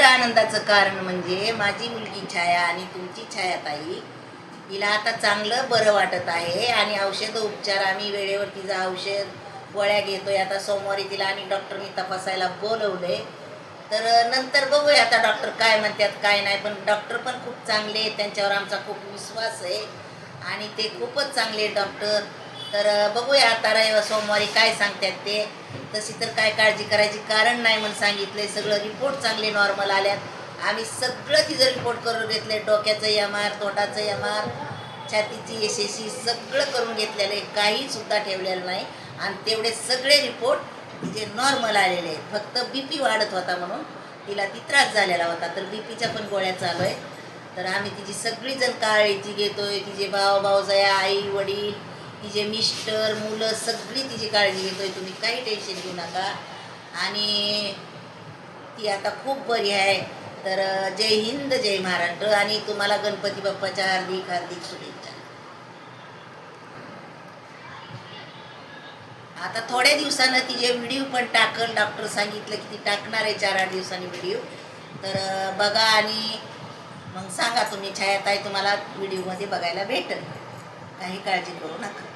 आनंदाचं कारण म्हणजे माझी मुलगी छाया आणि तुमची छायाताई हिला आता चांगलं बरं वाटत आहे आणि औषध उपचार आम्ही वेळेवर तिचं औषध गोळ्या घेतोय. आता सोमवारी तिला आणि डॉक्टरनी तपासायला बोलवलंय. तर नंतर बघूया आता डॉक्टर काय म्हणतात काय नाही. पण डॉक्टर पण खूप चांगले आहेत, त्यांच्यावर आमचा खूप विश्वास आहे आणि ते खूपच चांगले डॉक्टर. तर बघूया आता सोमवारी काय सांगतात ते. तशी तर काय काळजी करायची कारण नाही म्हणून सांगितलंय. सगळं रिपोर्ट चांगले नॉर्मल आल्यात. आम्ही सगळं तिचं रिपोर्ट करून घेतले. डोक्याचं MR, तोंडाचं MR, छातीची SSC सगळं करून घेतलेलं आहे. काही सुद्धा ठेवलेलं नाही आणि तेवढे सगळे रिपोर्ट तिचे नॉर्मल आलेले आहेत. फक्त BP वाढत होता म्हणून तिला ती त्रास झालेला होता. तर BPच्या पण गोळ्या चालू आहेत. तर आम्ही तिची सगळीजण काळजी घेतोय. तिचे भावजया, आई वडील, तिचे मिस्टर, मुलं सगळी तिची काळजी घेतोय. तुम्ही काही टेन्शन घेऊ नका. आणि ती आता खूप बरी आहे. तर जय हिंद, जय महाराष्ट्र आणि तुम्हाला गणपती बाप्पाच्या हार्दिक हार्दिक शुभेच्छा. आता थोड्या दिवसानं तिचे व्हिडिओ पण टाकल. डॉक्टर सांगितलं की ती टाकणार आहे 4-8 दिवसांनी व्हिडिओ. तर बघा आणि मग सांगा तुम्ही छायाताई तुम्हाला व्हिडिओमध्ये बघायला भेटेल. काही काळजी करू नका.